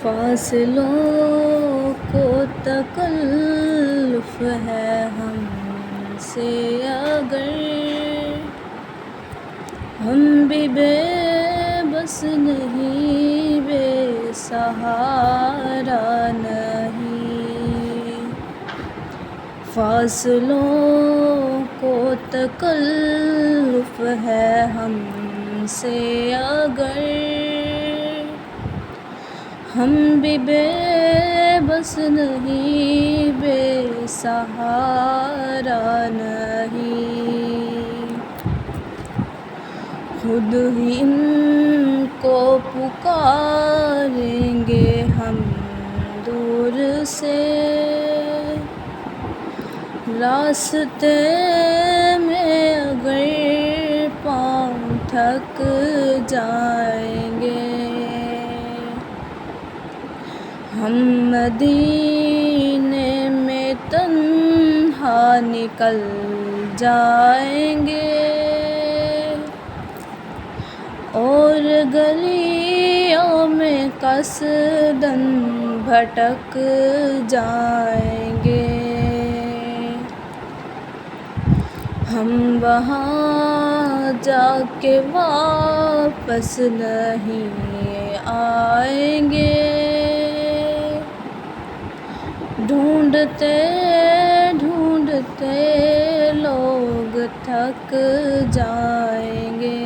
فاصلوں کو تکلف ہے ہم سے اگر ہم بھی بے بس نہیں، بے سہارا نہیں۔ فاصلوں کو تکلف ہے ہم سے اگر ہم بھی بے بس نہیں، بے سہارا نہیں۔ خود ہی ان کو پکاریں گے ہم دور سے، راستے میں اگر پاؤں تھک جائیں گے۔ ہم مدینے میں تنہا نکل جائیں گے اور گلیوں میں قصداً بھٹک جائیں گے۔ ہم وہاں جا کے واپس نہیں آئیں گے، ڈھونڈتے ڈھونڈتے لوگ تھک جائیں گے۔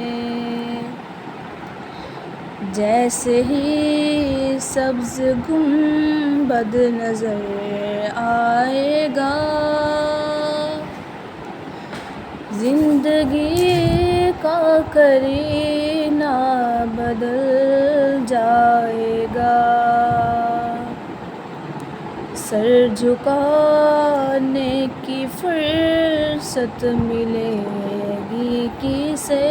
جیسے ہی سبز گنبد نظر آئے گا، زندگی کا قرینہ بدل جائے گا۔ سر جھکانے کی فرصت ملے گی کسے،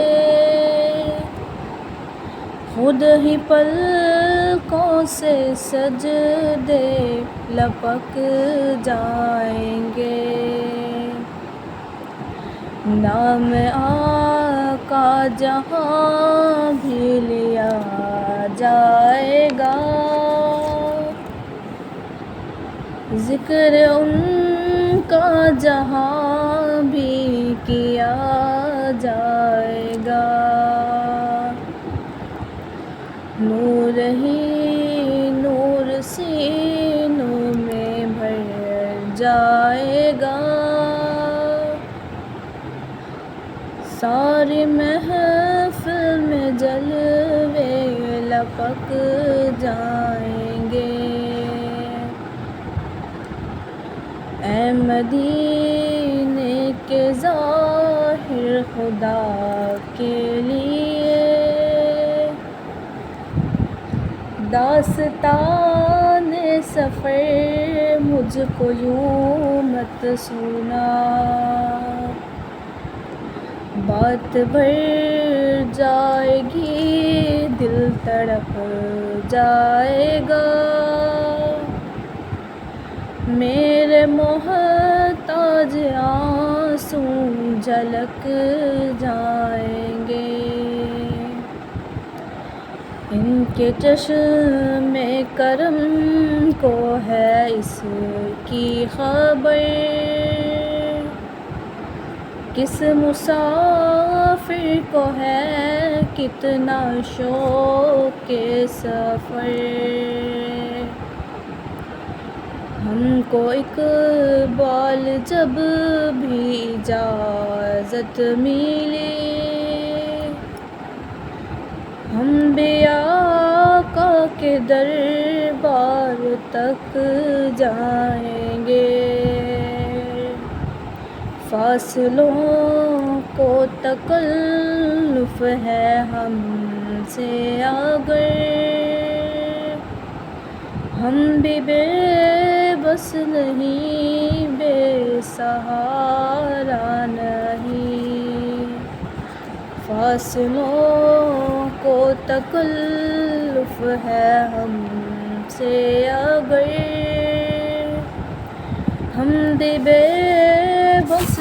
خود ہی پلکوں سے سجدے لپک جائیں گے۔ نام آقا جہاں بھی لیا جائے گا، ذکر ان کا جہاں بھی کیا جائے گا۔ نور ہی نور سینوں میں بھر جائے گا، ساری محفل میں جلوے لپک جائیں گے۔ اے مدینے کے ظاہر خدا کے لیے، داستان سفر مجھ کو یوں مت سنا، بات بڑھ جائے گی دل تڑپ جائے گا، میرے محتاج آنسو جھلک جائیں گے۔ ان کے چشم کرم کو ہے اس کی خبر، کس مسافر کو ہے کتنا شوق کے سفر۔ ہم کو اقبال جب بھی اجازت ملے، ہم بھی آقا کے دربار تک جائیں گے۔ فاصلوں کو تکلف ہے ہم سے اگر ہم بھی بے بس نہیں، بے سہارا نہیں۔ فاصلوں کو تکلف ہے ہم سے اگر ہم بھی بے بس